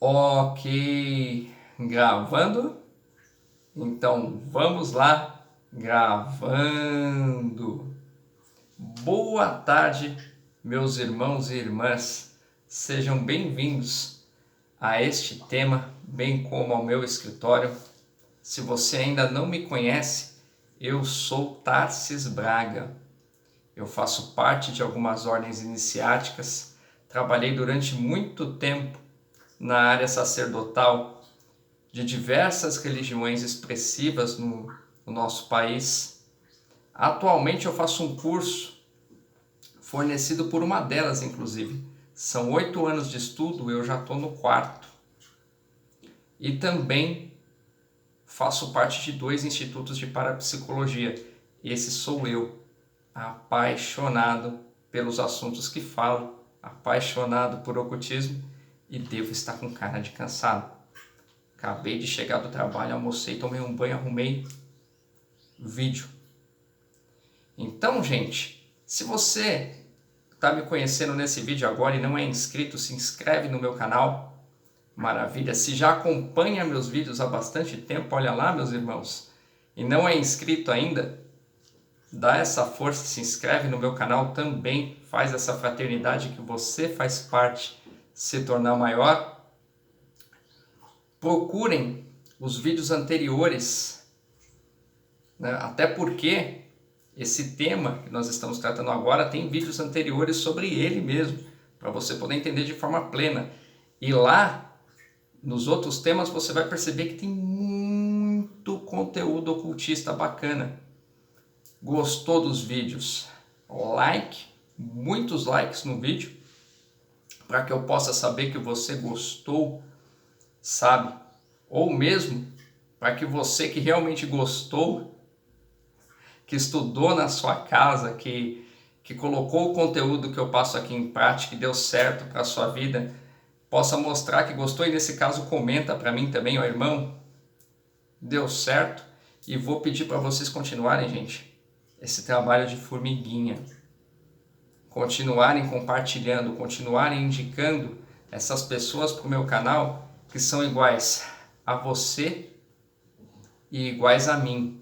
Ok, gravando? Então vamos lá, gravando. Boa tarde, meus irmãos e irmãs, sejam bem-vindos a este tema, bem como ao meu escritório. Se você ainda não me conhece, eu sou Tarsis Braga. Eu faço parte de algumas ordens iniciáticas, trabalhei durante muito tempo na área sacerdotal de diversas religiões expressivas no nosso país. Atualmente eu faço um curso fornecido por uma delas, inclusive. São 8 anos de estudo, eu já estou no 4º. E também faço parte de 2 institutos de parapsicologia. Esse sou eu, apaixonado pelos assuntos que falo, apaixonado por ocultismo e devo estar com cara de cansado. Acabei de chegar do trabalho, almocei, tomei um banho, arrumei vídeo. Então, gente, se você está me conhecendo nesse vídeo agora e não é inscrito, se inscreve no meu canal. Maravilha! Se já acompanha meus vídeos há bastante tempo, olha lá, meus irmãos, e não é inscrito ainda, dá essa força, se inscreve no meu canal também, faz essa fraternidade que você faz parte se tornar maior. Procurem os vídeos anteriores, né? Até porque esse tema que nós estamos tratando agora tem vídeos anteriores sobre ele mesmo, para você poder entender de forma plena. E lá, nos outros temas, você vai perceber que tem muito conteúdo ocultista bacana. Gostou dos vídeos? Like, muitos likes no vídeo, para que eu possa saber que você gostou, sabe? Ou mesmo para que você que realmente gostou, que estudou na sua casa, que colocou o conteúdo que eu passo aqui em prática e deu certo para a sua vida, possa mostrar que gostou e nesse caso comenta para mim também, ó irmão, deu certo. E vou pedir para vocês continuarem, gente, esse trabalho de formiguinha. Continuarem compartilhando, continuarem indicando essas pessoas para o meu canal que são iguais a você e iguais a mim,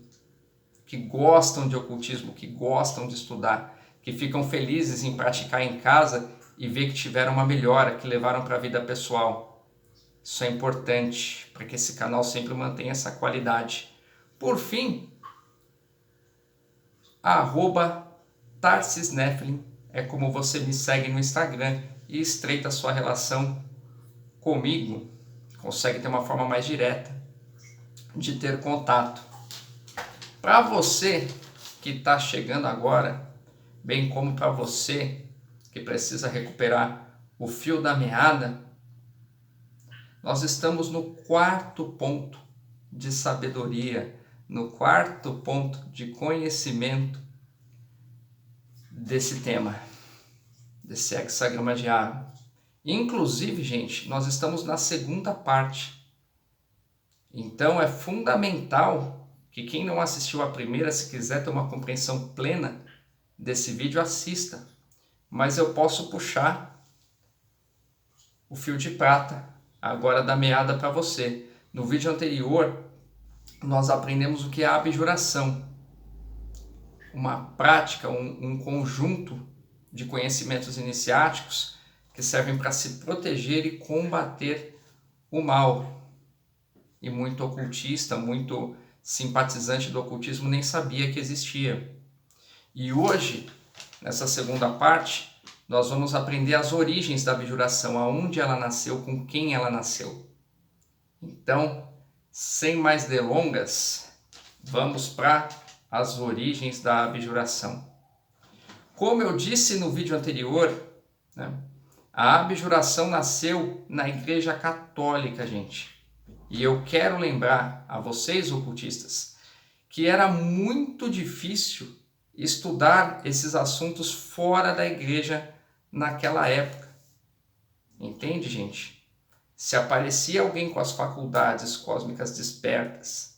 que gostam de ocultismo, que gostam de estudar, que ficam felizes em praticar em casa e ver que tiveram uma melhora, que levaram para a vida pessoal. Isso é importante para que esse canal sempre mantenha essa qualidade. Por fim, @TarcisNephilim é como você me segue no Instagram e estreita a sua relação comigo, consegue ter uma forma mais direta de ter contato. Para você que está chegando agora, bem como para você que precisa recuperar o fio da meada, nós estamos no 4º ponto de sabedoria, no 4º ponto de conhecimento desse tema, desse hexagrama diário. Inclusive, gente, nós estamos na 2ª parte. Então é fundamental que quem não assistiu a primeira, se quiser ter uma compreensão plena desse vídeo, assista. Mas eu posso puxar o fio de prata agora da meada para você. No vídeo anterior, nós aprendemos o que é a abjuração. Uma prática, um conjunto de conhecimentos iniciáticos que servem para se proteger e combater o mal. E muito ocultista, muito simpatizante do ocultismo nem sabia que existia. E hoje, nessa 2ª parte, nós vamos aprender as origens da abjuração, aonde ela nasceu, com quem ela nasceu. Então, sem mais delongas, vamos para as origens da abjuração. Como eu disse no vídeo anterior, né, a abjuração nasceu na Igreja Católica, gente. E eu quero lembrar a vocês, ocultistas, que era muito difícil estudar esses assuntos fora da igreja naquela época. Entende, gente? Se aparecia alguém com as faculdades cósmicas despertas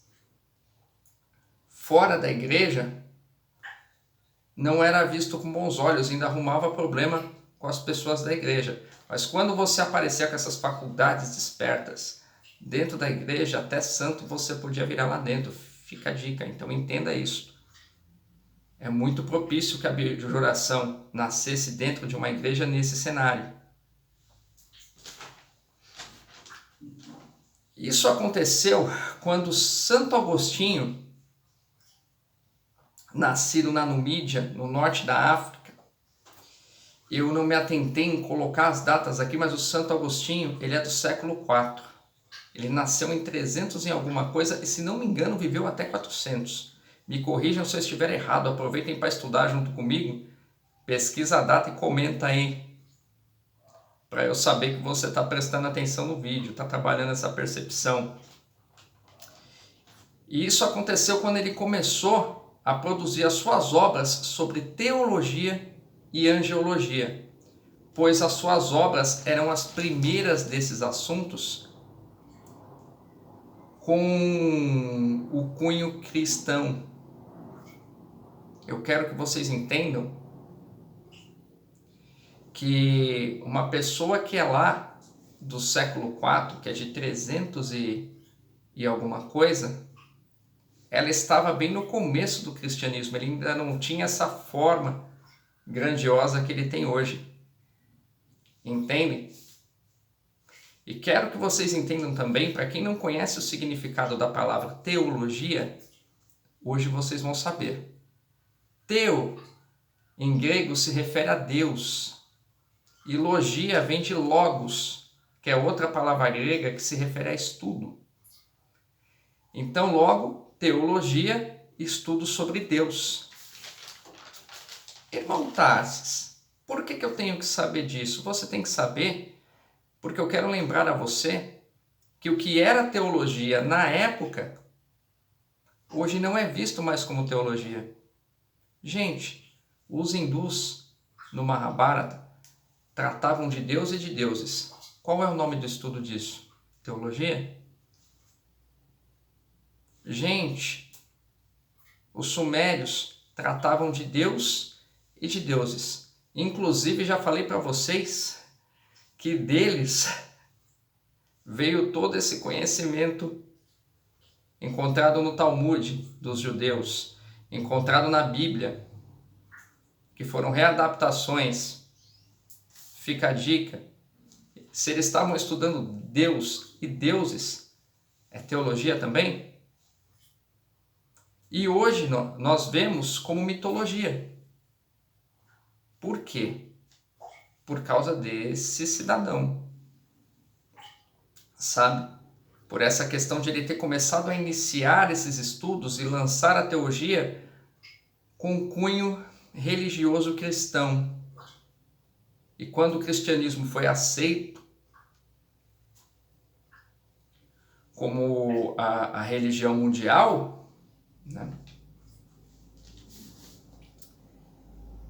fora da igreja, não era visto com bons olhos, ainda arrumava problema com as pessoas da igreja. Mas quando você aparecer com essas faculdades despertas dentro da igreja, até santo você podia virar lá dentro. Fica a dica, então entenda isso. É muito propício que a abjuração nascesse dentro de uma igreja nesse cenário. Isso aconteceu quando Santo Agostinho, nascido na Numídia, no norte da África, eu não me atentei em colocar as datas aqui, mas o Santo Agostinho, ele é do século IV. Ele nasceu em 300 em alguma coisa e, se não me engano, viveu até 400. Me corrijam se eu estiver errado, aproveitem para estudar junto comigo, pesquisa a data e comenta aí, para eu saber que você está prestando atenção no vídeo, está trabalhando essa percepção. E isso aconteceu quando ele começou a produzir as suas obras sobre teologia e angeologia, pois as suas obras eram as primeiras desses assuntos com o cunho cristão. Eu quero que vocês entendam que uma pessoa que é lá do século IV, que é de 300 e alguma coisa, ela estava bem no começo do cristianismo, ele ainda não tinha essa forma grandiosa que ele tem hoje. Entendem? E quero que vocês entendam também, para quem não conhece o significado da palavra teologia, hoje vocês vão saber. Teo, em grego, se refere a Deus. E logia vem de logos, que é outra palavra grega que se refere a estudo. Então, logo, teologia, estudo sobre Deus. Irmão Tarsis, por que eu tenho que saber disso? Você tem que saber, porque eu quero lembrar a você que o que era teologia na época, hoje não é visto mais como teologia. Gente, os hindus no Mahabharata tratavam de Deus e de deuses. Qual é o nome do estudo disso? Teologia? Gente, os sumérios tratavam de Deus e de deuses. Inclusive, já falei para vocês que deles veio todo esse conhecimento encontrado no Talmud dos judeus, encontrado na Bíblia, que foram readaptações. Fica a dica, se eles estavam estudando Deus e deuses, é teologia também? E hoje nós vemos como mitologia. Por quê? Por causa desse cidadão, sabe? Por essa questão de ele ter começado a iniciar esses estudos e lançar a teologia com cunho religioso cristão. E quando o cristianismo foi aceito como a religião mundial, né,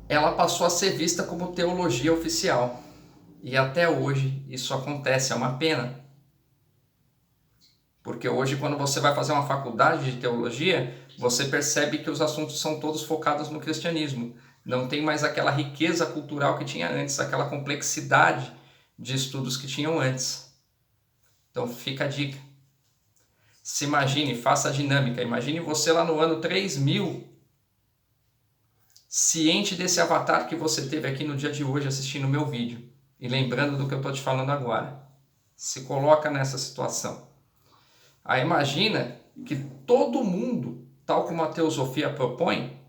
ela passou a ser vista como teologia oficial. E até hoje isso acontece, é uma pena. Porque hoje, quando você vai fazer uma faculdade de teologia, você percebe que os assuntos são todos focados no cristianismo. Não tem mais aquela riqueza cultural que tinha antes, aquela complexidade de estudos que tinham antes. Então fica a dica. Se imagine, faça a dinâmica. Imagine você lá no ano 3000, ciente desse avatar que você teve aqui no dia de hoje assistindo o meu vídeo. E lembrando do que eu estou te falando agora. Se coloca nessa situação. Aí imagina que todo mundo, tal como a teosofia propõe,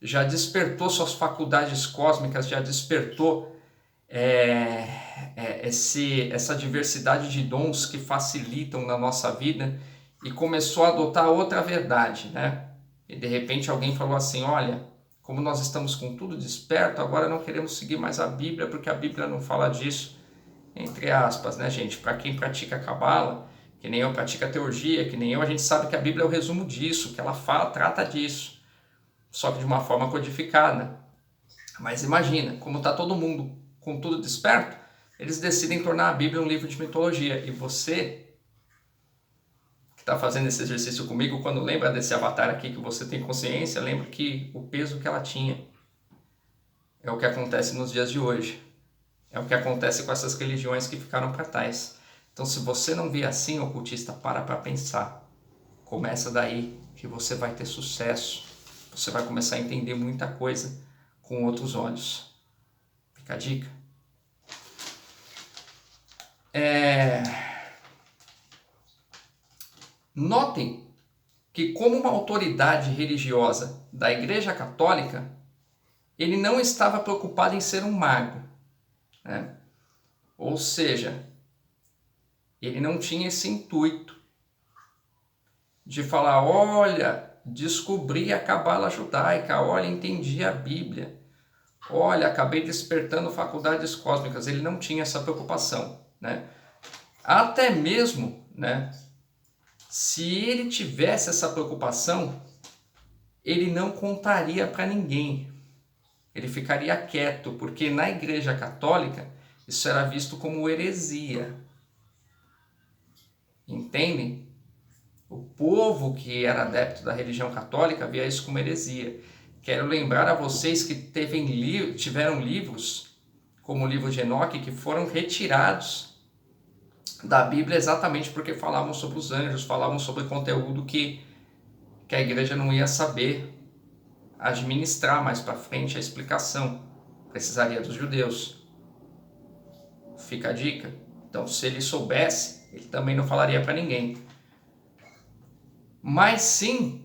já despertou suas faculdades cósmicas, já despertou essa diversidade de dons que facilitam na nossa vida e começou a adotar outra verdade, né? E de repente alguém falou assim, olha, como nós estamos com tudo desperto, agora não queremos seguir mais a Bíblia porque a Bíblia não fala disso, entre aspas, né, gente? Para quem pratica Cabala, que nem eu pratica teologia, que nem eu, a gente sabe que a Bíblia é o resumo disso, que ela trata disso, só que de uma forma codificada. Mas imagina, como está todo mundo com tudo desperto, eles decidem tornar a Bíblia um livro de mitologia. E você, que está fazendo esse exercício comigo, quando lembra desse avatar aqui que você tem consciência, lembra que o peso que ela tinha é o que acontece nos dias de hoje. É o que acontece com essas religiões que ficaram para trás. Então, se você não vê assim, ocultista, para pensar. Começa daí que você vai ter sucesso. Você vai começar a entender muita coisa com outros olhos. Fica a dica. Notem que, como uma autoridade religiosa da Igreja Católica, ele não estava preocupado em ser um mago, né? Ou seja, ele não tinha esse intuito de falar, olha, descobri a cabala judaica, olha, entendi a Bíblia, olha, acabei despertando faculdades cósmicas. Ele não tinha essa preocupação, né? Até mesmo, né, se ele tivesse essa preocupação, ele não contaria para ninguém. Ele ficaria quieto, porque na Igreja Católica isso era visto como heresia. Entendem? O povo que era adepto da religião católica via isso como heresia. Quero lembrar a vocês que tiveram livros, como o livro de Enoque, que foram retirados da Bíblia exatamente porque falavam sobre os anjos, falavam sobre conteúdo que a igreja não ia saber administrar mais para frente a explicação. Precisaria dos judeus. Fica a dica. Então, se ele soubesse, ele também não falaria para ninguém. Mas sim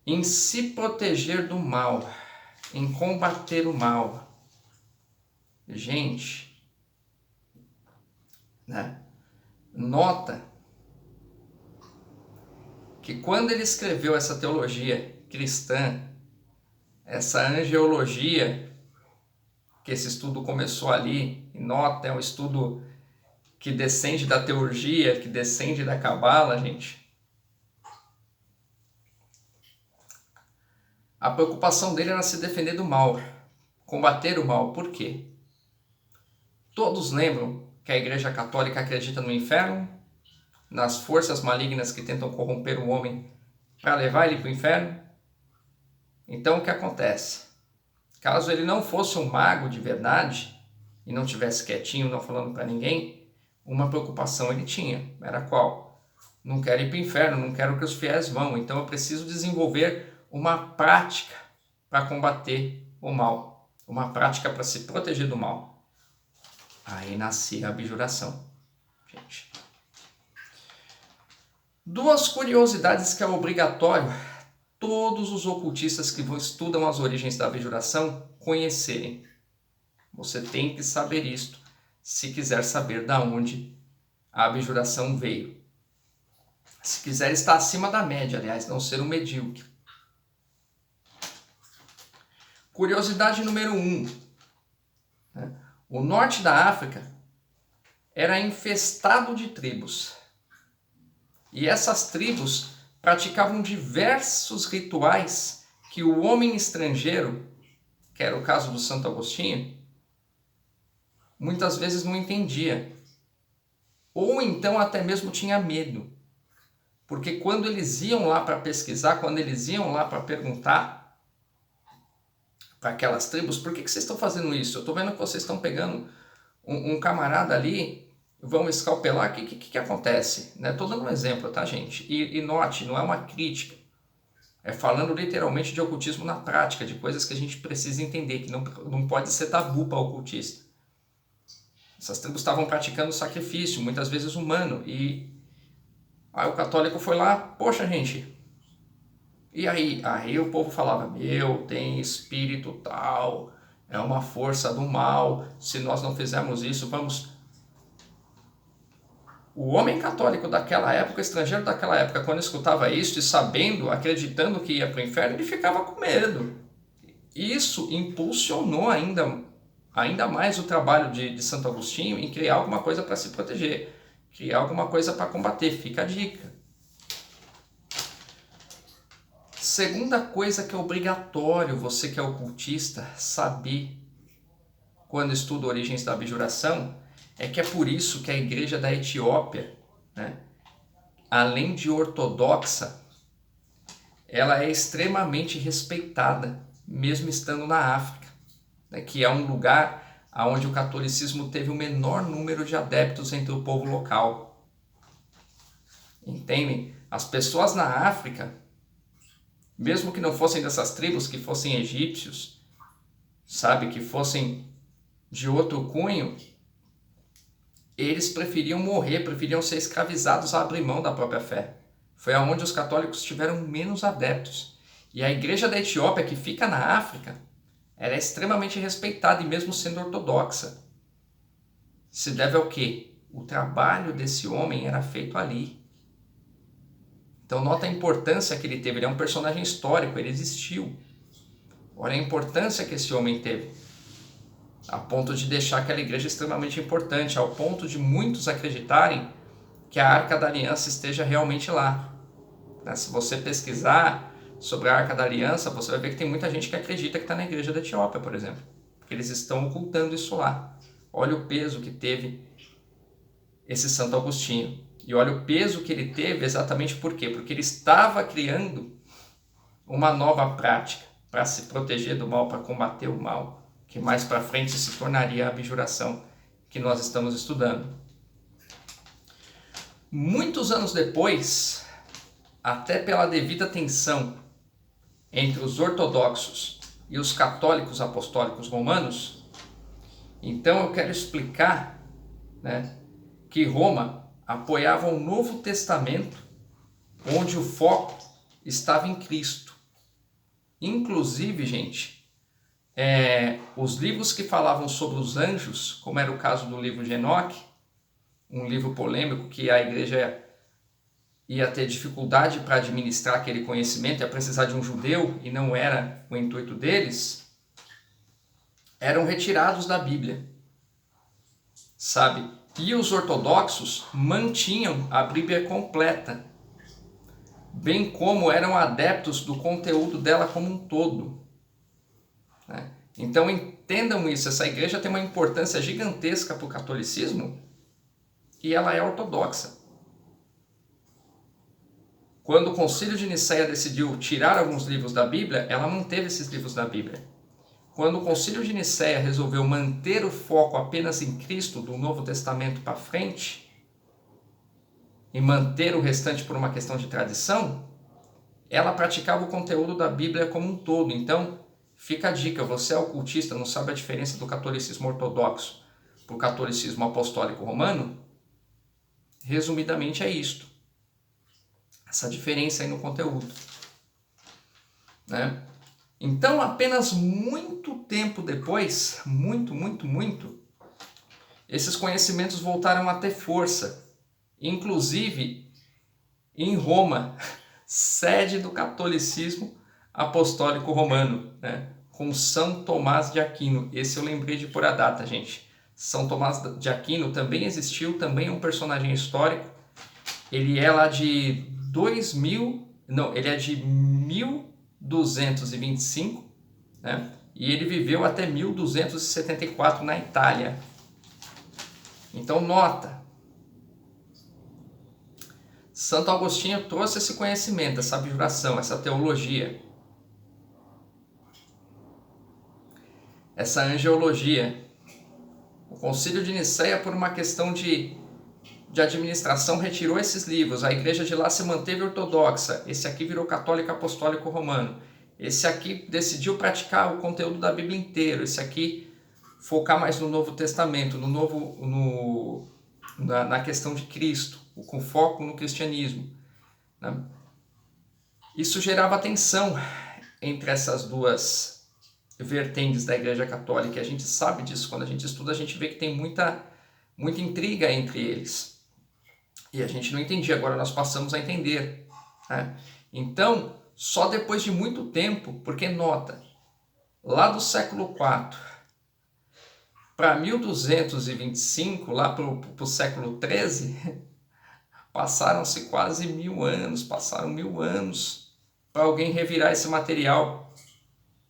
em se proteger do mal, em combater o mal. Gente, né? Nota que quando ele escreveu essa teologia cristã, essa angeologia, que esse estudo começou ali, e nota, é um estudo que descende da teurgia, que descende da cabala, gente. A preocupação dele era se defender do mal, combater o mal. Por quê? Todos lembram que a Igreja Católica acredita no inferno, nas forças malignas que tentam corromper o homem para levar ele para o inferno? Então o que acontece? Caso ele não fosse um mago de verdade e não tivesse quietinho, não falando para ninguém, uma preocupação ele tinha. Era qual? Não quero ir para o inferno, não quero que os fiéis vão, então eu preciso desenvolver uma prática para combater o mal, uma prática para se proteger do mal. Aí nascia a abjuração, gente. Duas curiosidades que é obrigatório todos os ocultistas que estudam as origens da abjuração conhecerem. Você tem que saber isto se quiser saber da onde a abjuração veio. Se quiser estar acima da média, aliás, não ser um medíocre. Curiosidade número 1. O norte da África era infestado de tribos. E essas tribos praticavam diversos rituais que o homem estrangeiro, que era o caso do Santo Agostinho, muitas vezes não entendia. Ou então até mesmo tinha medo. Porque quando eles iam lá para pesquisar, quando eles iam lá para perguntar para aquelas tribos, por que vocês estão fazendo isso? Eu estou vendo que vocês estão pegando um camarada ali, vão escalpelar, o que acontece? Estou dando um exemplo, tá, gente? E note, não é uma crítica. É falando literalmente de ocultismo na prática, de coisas que a gente precisa entender, que não pode ser tabu para o ocultista. Essas tribos estavam praticando sacrifício, muitas vezes humano, e aí o católico foi lá, poxa, gente, e aí? Aí o povo falava, tem espírito tal, é uma força do mal, se nós não fizermos isso, vamos... O homem católico daquela época, o estrangeiro daquela época, quando escutava isso e sabendo, acreditando que ia para o inferno, ele ficava com medo. Isso impulsionou ainda mais o trabalho de Santo Agostinho em criar alguma coisa para se proteger, criar alguma coisa para combater. Fica a dica. Segunda coisa que é obrigatório você que é ocultista saber quando estuda origens da abjuração é que é por isso que a igreja da Etiópia, né, além de ortodoxa, ela é extremamente respeitada, mesmo estando na África. né, que é um lugar onde o catolicismo teve o menor número de adeptos entre o povo local. Entendem? As pessoas na África, mesmo que não fossem dessas tribos, que fossem egípcios, sabe, que fossem de outro cunho, eles preferiam morrer, preferiam ser escravizados a abrir mão da própria fé. Foi aonde os católicos tiveram menos adeptos. E a igreja da Etiópia, que fica na África, era extremamente respeitada e mesmo sendo ortodoxa. Se deve ao quê? O trabalho desse homem era feito ali. Então nota a importância que ele teve. Ele é um personagem histórico, ele existiu. Olha a importância que esse homem teve. A ponto de deixar aquela igreja extremamente importante, ao ponto de muitos acreditarem que a Arca da Aliança esteja realmente lá. Se você pesquisar sobre a Arca da Aliança, você vai ver que tem muita gente que acredita que está na igreja da Etiópia, por exemplo. Porque eles estão ocultando isso lá. Olha o peso que teve esse Santo Agostinho. E olha o peso que ele teve exatamente por quê? Porque ele estava criando uma nova prática para se proteger do mal, para combater o mal, que mais para frente se tornaria a abjuração que nós estamos estudando. Muitos anos depois, até pela devida tensão entre os ortodoxos e os católicos apostólicos romanos, então eu quero explicar, né, que Roma apoiava o Novo Testamento, onde o foco estava em Cristo. Inclusive, gente, os livros que falavam sobre os anjos, como era o caso do livro de Enoque, um livro polêmico que a igreja ia ter dificuldade para administrar aquele conhecimento, ia precisar de um judeu, e não era o intuito deles, eram retirados da Bíblia, sabe? E os ortodoxos mantinham a Bíblia completa, bem como eram adeptos do conteúdo dela como um todo, né? Então entendam isso, essa igreja tem uma importância gigantesca para o catolicismo e ela é ortodoxa. Quando o Concílio de Nicéia decidiu tirar alguns livros da Bíblia, ela manteve esses livros da Bíblia. Quando o Concílio de Nicéia resolveu manter o foco apenas em Cristo, do Novo Testamento para frente, e manter o restante por uma questão de tradição, ela praticava o conteúdo da Bíblia como um todo. Então, fica a dica, você é ocultista, não sabe a diferença do catolicismo ortodoxo para o catolicismo apostólico romano? Resumidamente é isto. Essa diferença aí no conteúdo, né? Então, apenas muito tempo depois, muito, esses conhecimentos voltaram a ter força. Inclusive, em Roma, sede do catolicismo apostólico romano, né? Com São Tomás de Aquino. Esse eu lembrei de pôr a data, gente. São Tomás de Aquino também existiu, também é um personagem histórico. Ele é lá de 1225, né? E ele viveu até 1274 na Itália. Então nota, Santo Agostinho trouxe esse conhecimento, essa abjuração, essa teologia, essa angeologia. O Concílio de Nicéia, por uma questão de administração, retirou esses livros. A igreja de lá se manteve ortodoxa. Esse aqui virou católico apostólico romano. Esse aqui decidiu praticar o conteúdo da Bíblia inteiro. Esse aqui focar mais no Novo Testamento, na questão de Cristo, com foco no cristianismo, né? Isso gerava tensão entre essas duas vertentes da Igreja Católica. A gente sabe disso, quando a gente estuda, a gente vê que tem muita intriga entre eles. E a gente não entendia, agora nós passamos a entender, né? Então, só depois de muito tempo, porque nota, lá do século IV para 1225, lá para o século XIII, passaram-se quase 1000 anos, passaram 1000 anos para alguém revirar esse material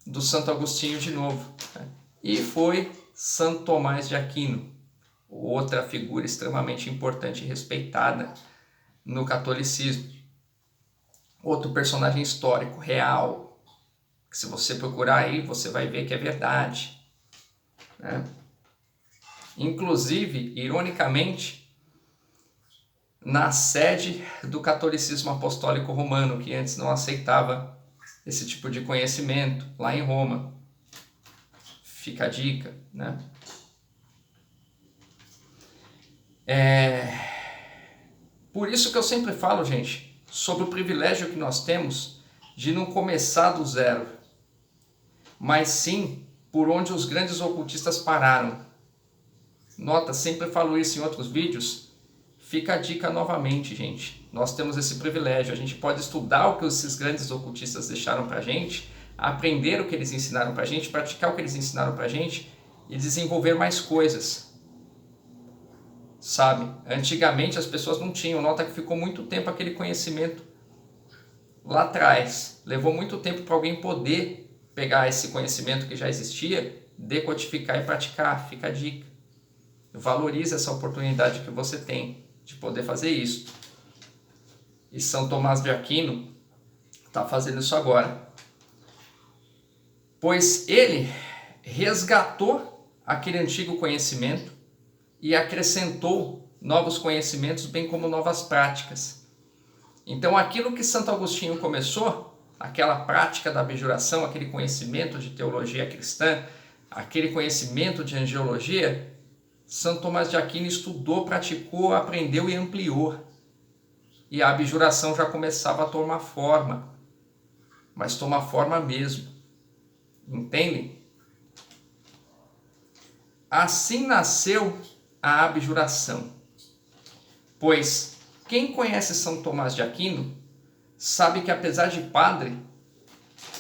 do Santo Agostinho de novo, né? E foi Santo Tomás de Aquino, outra figura extremamente importante e respeitada no catolicismo. Outro personagem histórico, real, que se você procurar aí, você vai ver que é verdade. né? Inclusive, ironicamente, na sede do catolicismo apostólico romano, que antes não aceitava esse tipo de conhecimento, lá em Roma. Fica a dica, né? Por isso que eu sempre falo, gente, sobre o privilégio que nós temos de não começar do zero, mas sim por onde os grandes ocultistas pararam. Nota, sempre falo isso em outros vídeos. Fica a dica novamente, gente. Nós temos esse privilégio. A gente pode estudar o que esses grandes ocultistas deixaram pra gente, aprender o que eles ensinaram pra gente, praticar o que eles ensinaram pra gente e desenvolver mais coisas. Sabe? Antigamente as pessoas não tinham. Nota que ficou muito tempo aquele conhecimento lá atrás. Levou muito tempo para alguém poder pegar esse conhecimento que já existia, decodificar e praticar. Fica a dica. Valorize essa oportunidade que você tem de poder fazer isso. E São Tomás de Aquino está fazendo isso agora. Pois ele resgatou aquele antigo conhecimento e acrescentou novos conhecimentos, bem como novas práticas. Então aquilo que Santo Agostinho começou, aquela prática da abjuração, aquele conhecimento de teologia cristã, aquele conhecimento de angiologia, Santo Tomás de Aquino estudou, praticou, aprendeu e ampliou. E a abjuração já começava a tomar forma. Mas tomar forma mesmo. Entendem? Assim nasceu a abjuração. Pois quem conhece São Tomás de Aquino sabe que, apesar de padre,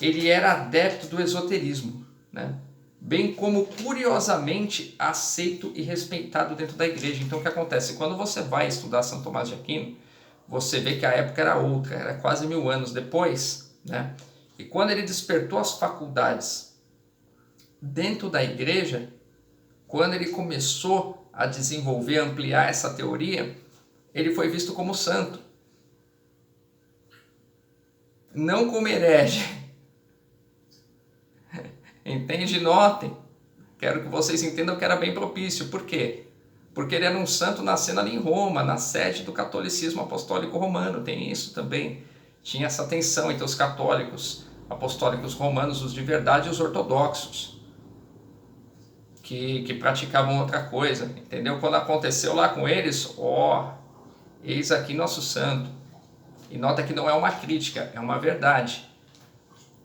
ele era adepto do esoterismo, né? Bem como curiosamente aceito e respeitado dentro da igreja. Então o que acontece? Quando você vai estudar São Tomás de Aquino, você vê que a época era outra, era quase 1000 anos depois, né? E quando ele despertou as faculdades dentro da igreja, quando ele começou a desenvolver, ampliar essa teoria, ele foi visto como santo. Não como herege. Entende? Notem. Quero que vocês entendam que era bem propício. Por quê? Porque ele era um santo nascendo ali em Roma, na sede do catolicismo apostólico romano. Tem isso também. Tinha essa tensão entre os católicos apostólicos romanos, os de verdade, e os ortodoxos, que praticavam outra coisa. Entendeu? Quando aconteceu lá com eles, eis aqui nosso santo. E nota que não é uma crítica, é uma verdade.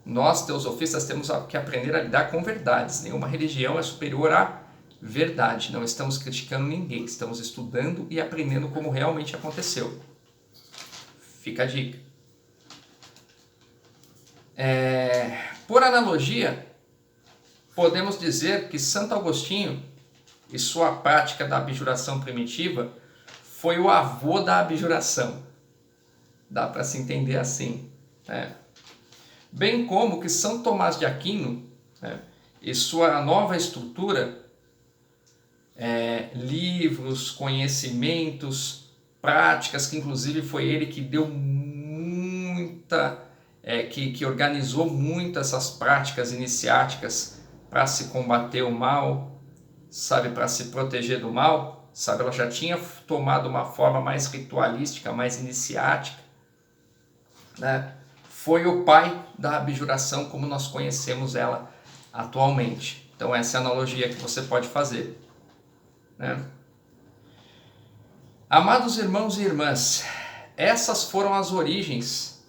Nós, teosofistas, temos que aprender a lidar com verdades. Nenhuma religião é superior à verdade. Não estamos criticando ninguém. Estamos estudando e aprendendo como realmente aconteceu. Fica a dica. Por analogia, podemos dizer que Santo Agostinho e sua prática da abjuração primitiva foi o avô da abjuração. Dá para se entender assim, né? Bem como que São Tomás de Aquino, né, e sua nova estrutura, livros, conhecimentos, práticas, que inclusive foi ele que deu muita, que organizou muito essas práticas iniciáticas para se combater o mal, sabe, para se proteger do mal, sabe, ela já tinha tomado uma forma mais ritualística, mais iniciática, né? Foi o pai da abjuração como nós conhecemos ela atualmente. Então essa é a analogia que você pode fazer, né? Amados irmãos e irmãs, essas foram as origens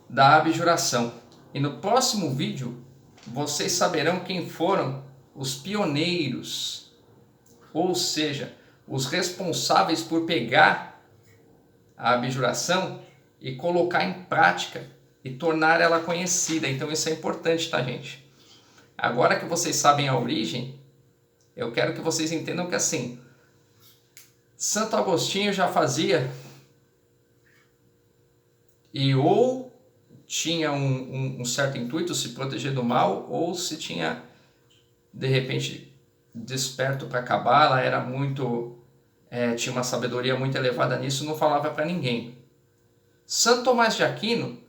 da abjuração. E no próximo vídeo vocês saberão quem foram os pioneiros, ou seja, os responsáveis por pegar a abjuração e colocar em prática e tornar ela conhecida. Então isso é importante, tá, gente? Agora que vocês sabem a origem, eu quero que vocês entendam que assim, Santo Agostinho já fazia, e ou tinha um certo intuito, se proteger do mal, ou se tinha, de repente, desperto para Cabala, era muito, tinha uma sabedoria muito elevada nisso, não falava para ninguém. Santo Tomás de Aquino,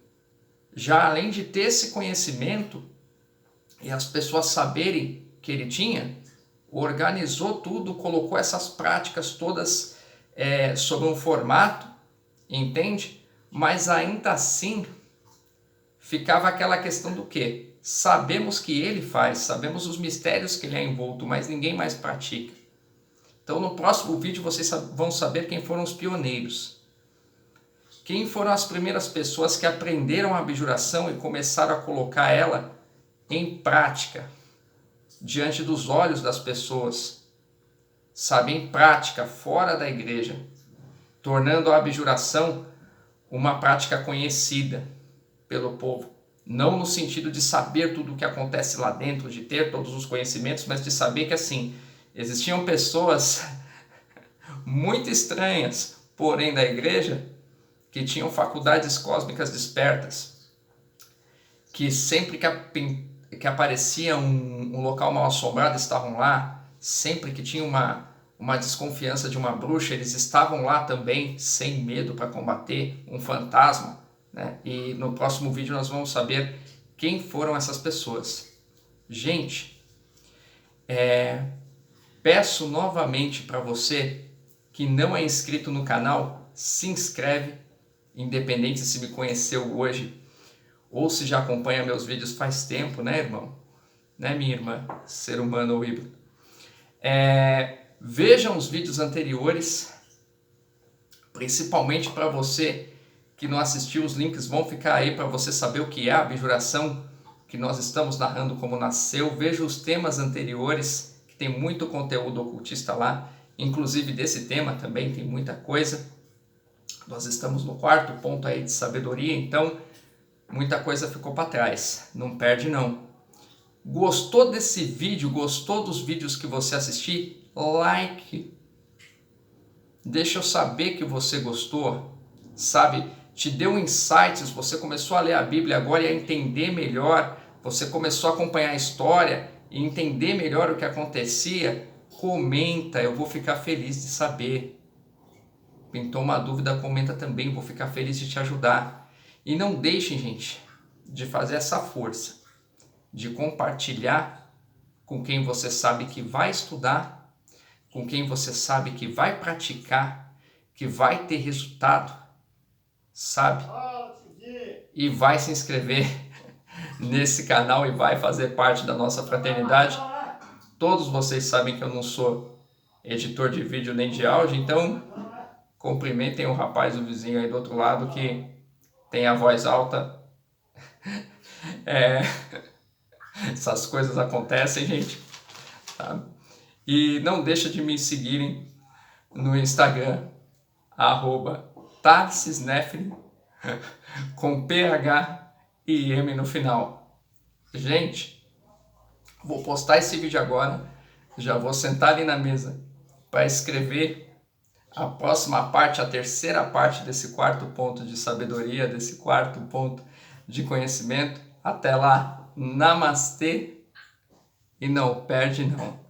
já além de ter esse conhecimento e as pessoas saberem que ele tinha, organizou tudo, colocou essas práticas todas sobre um formato, entende? Mas ainda assim ficava aquela questão do quê? Sabemos que ele faz, sabemos os mistérios que ele é envolto, mas ninguém mais pratica. Então no próximo vídeo vocês vão saber quem foram os pioneiros. Quem foram as primeiras pessoas que aprenderam a abjuração e começaram a colocar ela em prática, diante dos olhos das pessoas, sabe, em prática, fora da igreja, tornando a abjuração uma prática conhecida pelo povo. Não no sentido de saber tudo o que acontece lá dentro, de ter todos os conhecimentos, mas de saber que assim, existiam pessoas muito estranhas, porém da igreja, que tinham faculdades cósmicas despertas, que sempre que aparecia um local mal assombrado estavam lá, sempre que tinha uma desconfiança de uma bruxa, eles estavam lá também, sem medo, para combater um fantasma, né? E no próximo vídeo nós vamos saber quem foram essas pessoas. Gente, peço novamente para você que não é inscrito no canal, se inscreve, independente se me conheceu hoje ou se já acompanha meus vídeos faz tempo, né, irmão? Né, minha irmã? Ser humano ou híbrido. Vejam os vídeos anteriores, principalmente para você que não assistiu, os links vão ficar aí para você saber o que é a abjuração que nós estamos narrando, como nasceu. Veja os temas anteriores, que tem muito conteúdo ocultista lá, inclusive desse tema também tem muita coisa. Nós estamos no 4º ponto aí de sabedoria, então muita coisa ficou para trás, não perde não. Gostou desse vídeo? Gostou dos vídeos que você assistiu? Like. Deixa eu saber que você gostou, sabe? Te deu insights, você começou a ler a Bíblia agora e a entender melhor, você começou a acompanhar a história e entender melhor o que acontecia. Comenta, eu vou ficar feliz de saber. Pintou uma dúvida, comenta também, vou ficar feliz de te ajudar. E não deixem, gente, de fazer essa força, de compartilhar com quem você sabe que vai estudar, com quem você sabe que vai praticar, que vai ter resultado, sabe? E vai se inscrever nesse canal e vai fazer parte da nossa fraternidade. Todos vocês sabem que eu não sou editor de vídeo nem de áudio, então cumprimentem o rapaz, o vizinho aí do outro lado que tem a voz alta. Essas coisas acontecem, gente. Tá? E não deixa de me seguirem no Instagram, @TarcisNefri, com PH e M no final. Gente, vou postar esse vídeo agora, já vou sentar ali na mesa para escrever a próxima parte, a terceira parte desse 4º ponto de sabedoria, desse 4º ponto de conhecimento. Até lá, namastê e não perde não.